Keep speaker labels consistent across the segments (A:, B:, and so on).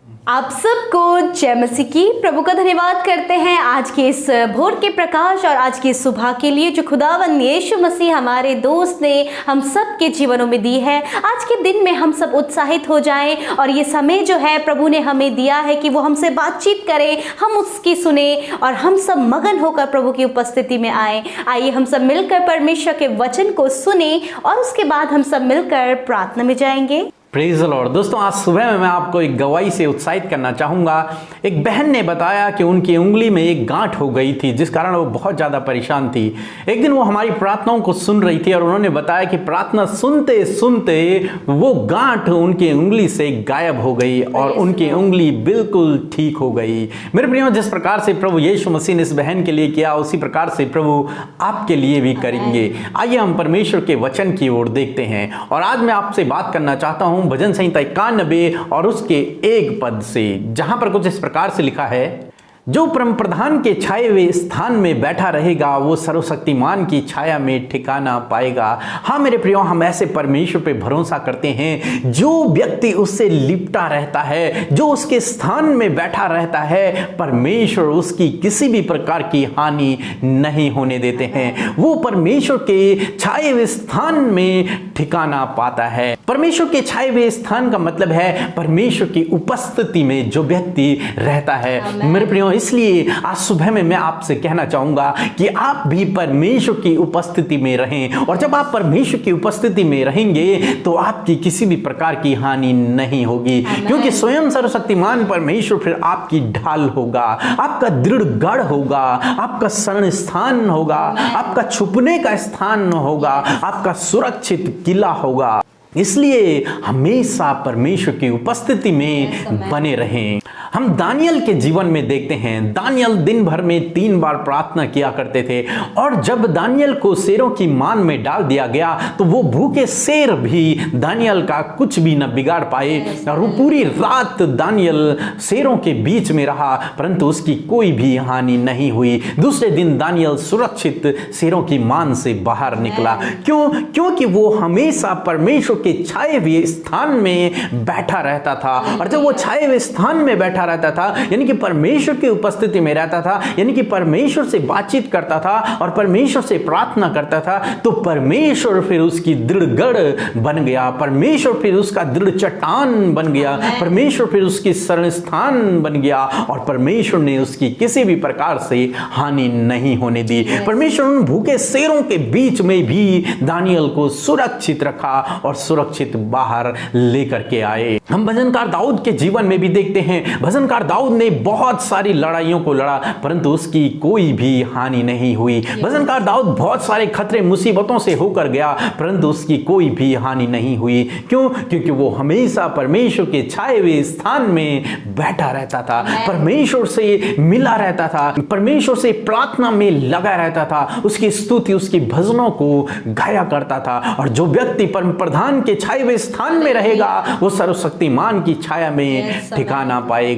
A: आप सबको जय मसीह की। प्रभु का धन्यवाद करते हैं आज के इस भोर के प्रकाश और आज की सुबह के लिए जो खुदावंद यीशु मसीह हमारे दोस्त ने हम सब के जीवनों में दी है। आज के दिन में हम सब उत्साहित हो जाएं और ये समय जो है प्रभु ने हमें दिया है कि वो हमसे बातचीत करें, हम उसकी सुने और हम सब मगन होकर प्रभु की उपस्थिति में आए। आइए हम सब मिलकर परमेश्वर के वचन को सुने और उसके बाद हम सब मिलकर प्रार्थना में जाएंगे।
B: Praise the Lord. दोस्तों, आज सुबह में मैं आपको एक गवाही से उत्साहित करना चाहूँगा। एक बहन ने बताया कि उनकी उंगली में एक गांठ हो गई थी, जिस कारण वो बहुत ज़्यादा परेशान थी। एक दिन वो हमारी प्रार्थनाओं को सुन रही थी और उन्होंने बताया कि प्रार्थना सुनते सुनते वो गांठ उनकी उंगली से गायब हो गई और उनकी उंगली बिल्कुल ठीक हो गई। मेरे प्रियो, जिस प्रकार से प्रभु यीशु मसीह ने इस बहन के लिए किया, उसी प्रकार से प्रभु आपके लिए भी करेंगे। आइए हम परमेश्वर के वचन की ओर देखते हैं और आज मैं आपसे बात करना चाहता हूँ भजन संहिता 91 और उसके 1 पद से, जहां पर कुछ इस प्रकार से लिखा है, जो परम प्रधान के छाए हुए स्थान में बैठा रहेगा वो सर्वशक्तिमान की छाया में ठिकाना पाएगा। हाँ मेरे प्रियो, हम ऐसे परमेश्वर पे भरोसा करते हैं जो व्यक्ति उससे लिपटा रहता है, जो उसके स्थान में बैठा रहता है, परमेश्वर उसकी किसी भी प्रकार की हानि नहीं होने देते हैं। वो परमेश्वर के छाए हुए स्थान में ठिकाना पाता है। परमेश्वर के छाए हुए स्थान का मतलब है परमेश्वर की उपस्थिति में जो व्यक्ति रहता है। मेरे प्रियो, इसलिए आज सुबह में मैं आपसे कहना चाहूंगा कि आप भी परमेश्वर की उपस्थिति में रहें और जब आप परमेश्वर की उपस्थिति में रहेंगे तो आपकी किसी भी प्रकार की हानि नहीं होगी, क्योंकि स्वयं सर्वशक्तिमान परमेश्वर फिर आपकी ढाल होगा, आपका दृढ़ गढ़ होगा, आपका शरण स्थान होगा, आपका छुपने का स्थान होगा, आपका सुरक्षित किला होगा। इसलिए हमेशा परमेश्वर की उपस्थिति में बने रहें। हम दानियल के जीवन में देखते हैं, दानियल दिन भर में 3 बार प्रार्थना किया करते थे और जब दानियल को शेरों की मान में डाल दिया गया तो वो भूखे शेर भी दानियल का कुछ भी न बिगाड़ पाए और वो पूरी रात दानियल शेरों के बीच में रहा, परंतु उसकी कोई भी हानि नहीं हुई। दूसरे दिन दानियल सुरक्षित शेरों की मान से बाहर निकला। क्योंकि वो हमेशा परमेश्वर के छाए हुए स्थान में बैठा रहता था और जब वो छाए हुए स्थान में बैठा रहता था, यानी कि परमेश्वर की उपस्थिति में रहता था, यानी कि परमेश्वर से बातचीत करता था और परमेश्वर से प्रार्थना करता था, तो परमेश्वर फिर उसकी दृढ़ गढ़ बन गया, परमेश्वर फिर उसका दृढ़ चट्टान बन गया, परमेश्वर फिर उसकी शरण स्थान बन गया और परमेश्वर ने उसकी किसी भी प्रकार से हानि नहीं होने दी। परमेश्वर उन भूखे शेरों के बीच में भी दानियल को सुरक्षित रखा और सुरक्षित बाहर लेकर के आए। हम भजनकार दाऊद के जीवन में भी देखते हैं, भजनकार दाऊद ने बहुत सारी लड़ाइयों को लड़ा परंतु उसकी कोई भी हानि नहीं हुई। भजनकार दाऊद बहुत सारे खतरे मुसीबतों से होकर गया परंतु उसकी कोई भी हानि नहीं हुई। क्यों? क्योंकि वो हमेशा परमेश्वर के छाए हुए स्थान में बैठा रहता था, परमेश्वर से मिला रहता था, परमेश्वर से प्रार्थना में लगा रहता था, उसकी स्तुति उसकी भजनों को गाया करता था। और जो व्यक्ति परम प्रधान के छाए हुए स्थान में रहेगा वो सर्वशक्तिमान की छाया में ठिकाना पाएगा,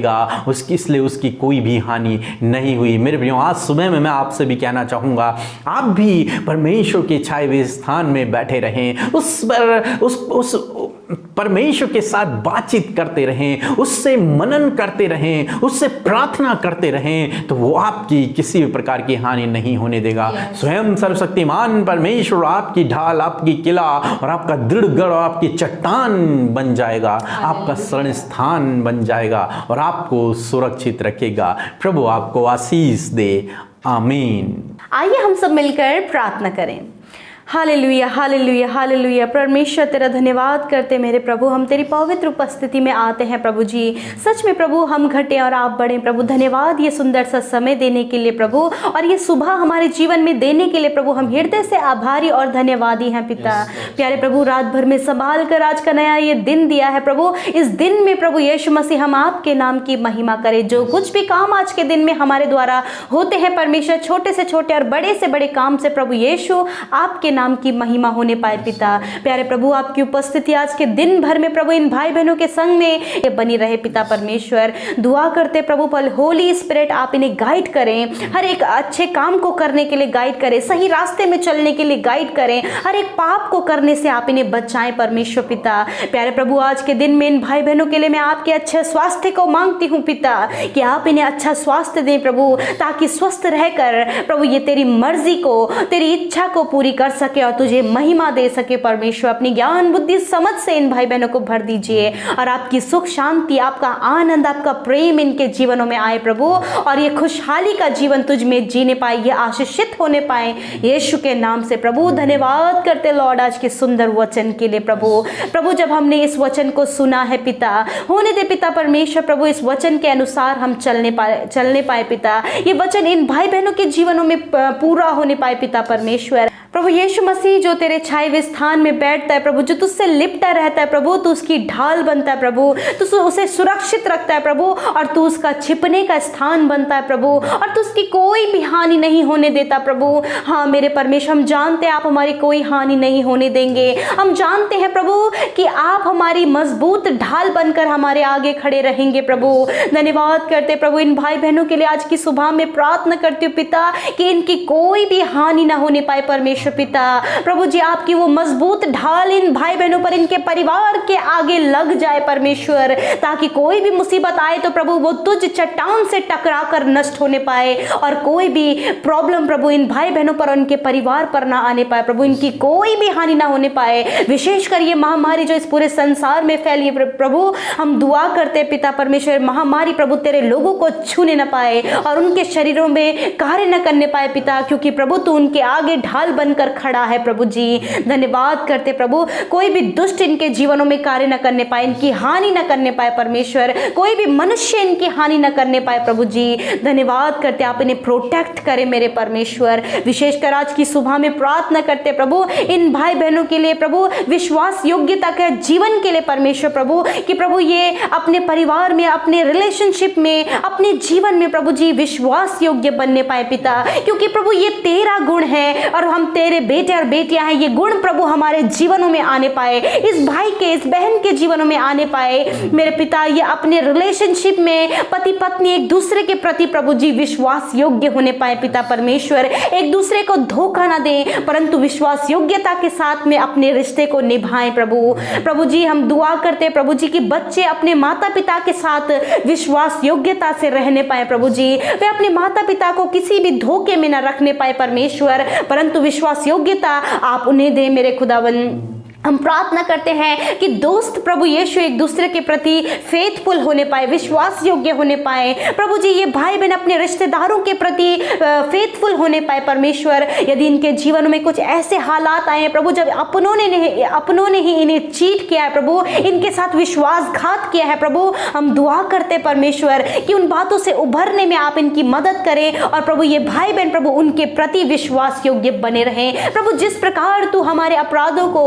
B: इसलिए उसकी कोई भी हानि नहीं हुई। मेरे प्रियो, आज सुबह में मैं आपसे भी कहना चाहूंगा, आप भी परमेश्वर के छाए हुए स्थान में बैठे रहें, उस परमेश्वर के साथ बातचीत करते रहें, उससे मनन करते रहें, उससे प्रार्थना करते रहें, तो वो आपकी किसी भी प्रकार की हानि नहीं होने देगा। स्वयं सर्वशक्तिमान परमेश्वर आपकी ढाल, आपकी किला और आपका दृढ़ गढ़ और आपकी चट्टान बन जाएगा, आपका शरण स्थान बन जाएगा और आपको सुरक्षित रखेगा। प्रभु आपको आशीष दे। आमीन।
A: आइए हम सब मिलकर प्रार्थना करें। Hallelujah, hallelujah, hallelujah. परमेश्वर तेरा धन्यवाद करते मेरे प्रभु, हम तेरी पवित्र उपस्थिति में आते हैं प्रभु जी। सच में प्रभु हम घटे और आप बढ़े प्रभु। धन्यवाद ये सुंदर सा समय देने के लिए प्रभु और ये सुबह हमारे जीवन में देने के लिए प्रभु। हम हृदय से आभारी और धन्यवादी हैं पिता। प्यारे प्रभु, रात भर में संभाल कर आज का नया ये दिन दिया है प्रभु। इस दिन में प्रभु यीशु मसीह हम आपके नाम की महिमा करें। जो कुछ भी काम आज के दिन में हमारे द्वारा होते हैं परमेश्वर, छोटे से छोटे और बड़े से बड़े काम से प्रभु यीशु आपके नाम की महिमा होने पाए पिता। प्यारे प्रभु, आपकी उपस्थिति आज के दिन भर में प्रभु इन भाई बहनों के संग में ये बनी रहे पिता परमेश्वर। दुआ करते प्रभु पल होली स्पिरिट आप इन्हें गाइड करें, हर एक अच्छे काम को करने के लिए गाइड करें, सही रास्ते में चलने के लिए गाइड करें, हर एक पाप को करने से आप इन्हें बचाएं परमेश्वर पिता। प्यारे प्रभु, आज के दिन में इन भाई बहनों के लिए मैं आपके अच्छे स्वास्थ्य को मांगती हूँ पिता, कि आप इन्हें अच्छा स्वास्थ्य दें प्रभु, ताकि स्वस्थ रहकर प्रभु ये तेरी मर्जी को, तेरी इच्छा को पूरी कर सके और तुझे महिमा दे सके परमेश्वर। अपनी ज्ञान बुद्धि समझ से इन भाई बहनों को भर दीजिए और आपकी सुख शांति, आपका आनंद, आपका प्रेम इनके जीवनों में आए प्रभु, और ये खुशहाली का जीवन तुझ में जीने पाए, ये आशीषित होने पाए यीशु के नाम से प्रभु। धन्यवाद करते लॉर्ड आज के सुंदर वचन के लिए प्रभु। प्रभु, जब हमने इस वचन को सुना है पिता, होने दे पिता परमेश्वर प्रभु इस वचन के अनुसार हम चलने पाए पिता, ये वचन इन भाई बहनों के जीवनों में पूरा होने पाए पिता परमेश्वर। प्रभु यीशु मसीह जो तेरे छाए हुए स्थान में बैठता है प्रभु, जो तुझसे लिपटा रहता है प्रभु, तू उसकी ढाल बनता है प्रभु, तू उसे सुरक्षित रखता है प्रभु, और तू उसका छिपने का स्थान बनता है प्रभु, और तू उसकी कोई भी हानि नहीं होने देता प्रभु। हाँ मेरे परमेश्वर, हम जानते हैं आप हमारी कोई हानि नहीं होने देंगे। हम जानते हैं प्रभु कि आप हमारी मजबूत ढाल बनकर हमारे आगे खड़े रहेंगे प्रभु। धन्यवाद करते प्रभु इन भाई बहनों के लिए आज की सुबह में प्रार्थना करती हूँ पिता, कि इनकी कोई भी हानि ना होने पाए परमेश्वर पिता। प्रभु जी, आपकी वो मजबूत ढाल इन भाई बहनों पर, इनके परिवार के आगे लग जाए परमेश्वर, ताकि कोई भी मुसीबत आए तो प्रभु वो तुझ चट्टान से टकरा कर नष्ट होने पाए, और कोई भी प्रॉब्लम प्रभु इन भाई बहनों पर, उनके परिवार पर ना आने पाए प्रभु, इनकी कोई भी हानि ना होने पाए। विशेषकर ये महामारी जो इस पूरे संसार में फैली प्रभु, हम दुआ करते पिता परमेश्वर, महामारी प्रभु तेरे लोगों को छूने न पाए और उनके शरीरों में कार्य न करने पाए पिता, क्योंकि प्रभु तू उनके आगे ढाल बनकर खड़ा है प्रभु जी। धन्यवाद करते प्रभु, कोई भी दुष्ट इनके जीवनों में कार्य न करने पाए, इनकी हानि न करने पाए परमेश्वर, कोई भी मनुष्य इनकी हानि न करने पाए प्रभु जी। धन्यवाद करते, आप इन्हें प्रोटेक्ट करें मेरे परमेश्वर। विशेषकर आज की सुबह में प्रार्थना करते प्रभु इन भाई बहनों के लिए प्रभु, विश्वास योग्यता के जीवन के लिए परमेश्वर प्रभु, कि प्रभु ये अपने परिवार में, अपने रिलेशनशिप में, अपने जीवन में प्रभु जी विश्वास योग्य बनने पाए पिता, क्योंकि प्रभु ये तेरा गुण है और हम तेरे बेटे और बेटियां हैं। ये गुण प्रभु हमारे जीवनों में आने पाए, इस भाई के, इस बहन के जीवनों में आने पाए मेरे पिता। ये अपने रिलेशनशिप में पति पत्नी एक दूसरे के प्रति प्रभु जी विश्वास योग्य होने पाए पिता परमेश्वर, एक दूसरे को धोखा ना दें, परंतु विश्वास योग्यता के साथ में अपने रिश्ते को निभाएं प्रभु। प्रभु जी, हम दुआ करते प्रभु जी कि बच्चे अपने माता पिता के साथ विश्वास योग्यता से रहने पाए प्रभु जी, वे अपने माता पिता को किसी भी धोखे में न रखने पाए परमेश्वर, परंतु विश्वास योग्यता आप उन्हें दे मेरे खुदावन। हम प्रार्थना करते हैं कि दोस्त प्रभु यीशु एक दूसरे के प्रति फेथफुल होने पाए, विश्वास योग्य होने पाए प्रभु जी। ये भाई बहन अपने रिश्तेदारों के प्रति फेथफुल होने पाए परमेश्वर। यदि इनके जीवन में कुछ ऐसे हालात आए प्रभु, जब अपनों ने ही इन्हें चीट किया है प्रभु, इनके साथ विश्वासघात किया है प्रभु, हम दुआ करते परमेश्वर कि उन बातों से उभरने में आप इनकी मदद करें, और प्रभु ये भाई बहन प्रभु उनके प्रति विश्वास योग्य बने रहें प्रभु। जिस प्रकार तू हमारे अपराधों को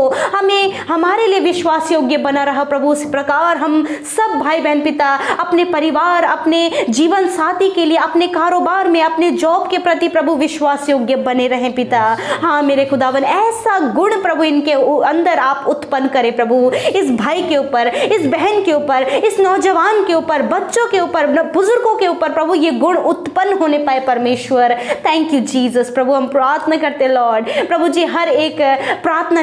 A: हमारे लिए विश्वास योग्य बना रहा प्रभु, उस प्रकार हम सब भाई बहन पिता अपने परिवार, अपने जीवन साथी के लिए, अपने कारोबार में, अपने जॉब के प्रति प्रभु विश्वास योग्य बने रहें पिता। हाँ मेरे खुदावन, ऐसा गुण प्रभु इनके अंदर आप उत्पन्न करें प्रभु, इस भाई के ऊपर, इस बहन के ऊपर, इस नौजवान के ऊपर, बच्चों के ऊपर, बुजुर्गों के ऊपर प्रभु ये गुण उत्पन्न होने पाए परमेश्वर। Thank you Jesus. प्रभु हम प्रार्थना करते लॉर्ड प्रभु जी, हर एक प्रार्थना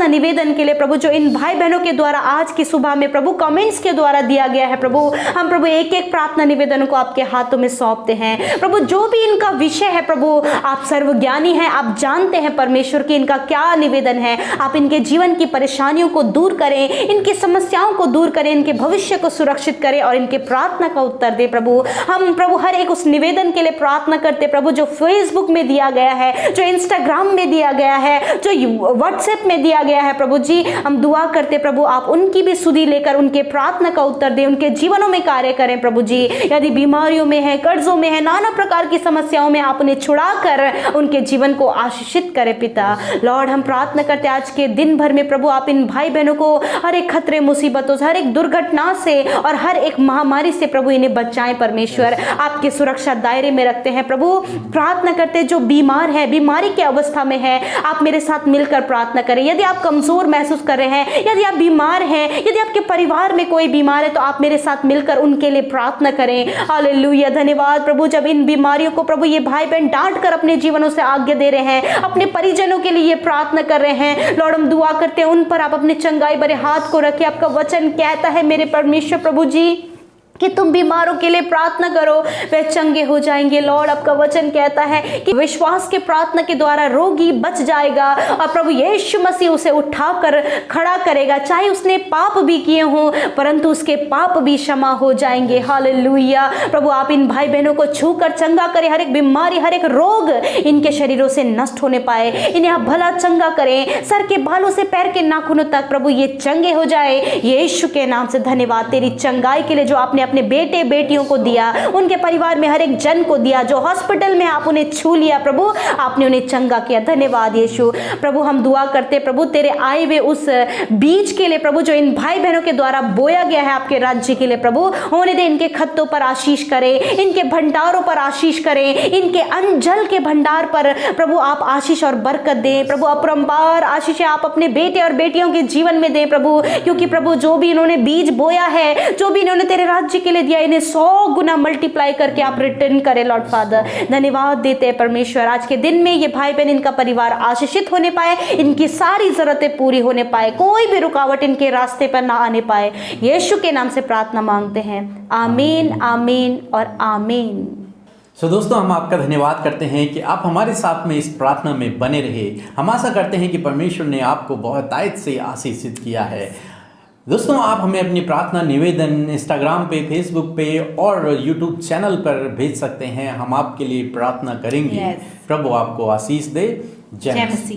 A: निवेदन के लिए प्रभु जो इन भाई बहनों के द्वारा आज की सुबह में प्रभु कमेंट्स के द्वारा दिया गया है प्रभु, हम प्रभु एक एक प्रार्थना निवेदन को आपके हाथों में सौंपते हैं प्रभु। जो भी इनका विषय है प्रभु, आप सर्वज्ञानी हैं, आप जानते हैं परमेश्वर कि इनका क्या निवेदन है। आप इनके जीवन की परेशानियों को दूर करें, इनकी समस्याओं को दूर करें, इनके भविष्य को सुरक्षित करें और इनके प्रार्थना का उत्तर दे प्रभु। हम प्रभु हर एक उस निवेदन के लिए प्रार्थना करते प्रभु जो फेसबुक में दिया गया है, जो इंस्टाग्राम में दिया गया है, जो व्हाट्सएप में में दिया गया है प्रभु जी। हम दुआ करते प्रभु आप उनकी भी सुधि लेकर उनके प्रार्थना का उत्तर दें, उनके जीवनों में कार्य करें प्रभु जी। यदि बीमारियों में है, कर्जों में है, नाना प्रकार की समस्याओं में आप उन्हें छुड़ा कर उनके जीवन को आशीषित करें पिता। लॉर्ड हम प्रार्थना करते आज के दिन भर में प्रभु आप इन भाई बहनों को हर एक खतरे मुसीबतों से, हर एक दुर्घटना से और हर एक महामारी से प्रभु इन्हें बचाएं परमेश्वर। आपके सुरक्षा दायरे में रखते हैं प्रभु। प्रार्थना करते जो बीमार है, बीमारी की अवस्था में है, आप मेरे साथ मिलकर प्रार्थना करें। यदि आप कमजोर महसूस कर रहे हैं, यदि आप बीमार हैं, यदि आपके परिवार में कोई बीमार है, तो आप मेरे साथ मिलकर उनके लिए प्रार्थना करें। हालेलुया, धन्यवाद प्रभु। जब इन बीमारियों को प्रभु ये भाई बहन डांट कर अपने जीवनों से आज्ञा दे रहे हैं, अपने परिजनों के लिए ये प्रार्थना कर रहे हैं, लॉर्ड हम दुआ करते हैं उन पर आप अपने चंगाई भरे हाथ को रखें। आपका वचन कहता है मेरे परमेश्वर प्रभु जी कि तुम बीमारों के लिए प्रार्थना करो, वे चंगे हो जाएंगे। लॉर्ड आपका वचन कहता है कि विश्वास के प्रार्थना के द्वारा रोगी बच जाएगा और प्रभु यीशु मसीह उसे उठाकर खड़ा करेगा। चाहे उसने पाप भी किए हों, परंतु उसके पाप भी क्षमा हो जाएंगे। हालेलुया प्रभु आप इन भाई बहनों को छूकर चंगा करें। हर एक बीमारी, हर एक रोग इनके शरीरों से नष्ट होने पाए। इन्हें आप भला चंगा करें, सर के बालों से पैर के नाखूनों तक प्रभु ये चंगे हो जाए। यीशु के नाम से धन्यवाद तेरी चंगाई के लिए जो आपने अपने बेटे बेटियों को दिया, उनके परिवार में हर एक जन को दिया। जो हॉस्पिटल में आप उन्हें छू लिया प्रभु, आपने उन्हें चंगा किया। धन्यवाद यीशु। प्रभु हम दुआ करते प्रभु तेरे आए हुए उस बीज के लिए प्रभु जो इन भाई बहनों के द्वारा बोया गया है आपके राज्य के लिए प्रभु, होने दे। इनके खत्तों पर आशीष करें, इनके भंडारों पर आशीष करें, इनके अन्न जल के भंडार पर प्रभु आप आशीष और बरकत दें प्रभु। अपरंपार आशीष आप अपने बेटे और बेटियों के जीवन में दें प्रभु, क्योंकि प्रभु जो भी इन्होंने बीज बोया है, जो भी इन्होंने तेरे राज्य के लिए दिया, इन्हें 100 गुना मल्टीप्लाई करके आप रिटर्न करें लॉर्ड फादर। धन्यवाद देते हैं परमेश्वर। आज के दिन में ये भाई बहन, इनका परिवार आशीषित होने पाए, इनकी सारी जरूरतें पूरी होने पाए, कोई भी रुकावट इनके रास्ते पर ना आने पाए। यीशु के नाम से प्रार्थना मांगते हैं, आमीन आमीन और आमीन।
B: दोस्तों हम आपका धन्यवाद करते हैं कि आप हमारे साथ में इस प्रार्थना में बने रहे। हम आशा करते हैं कि परमेश्वर ने आपको बहुत आयत से आशीषित किया है। दोस्तों आप हमें अपनी प्रार्थना निवेदन इंस्टाग्राम पे, फेसबुक पे और यूट्यूब चैनल पर भेज सकते हैं। हम आपके लिए प्रार्थना करेंगे। प्रभु आपको आशीष दे। जय मसीह।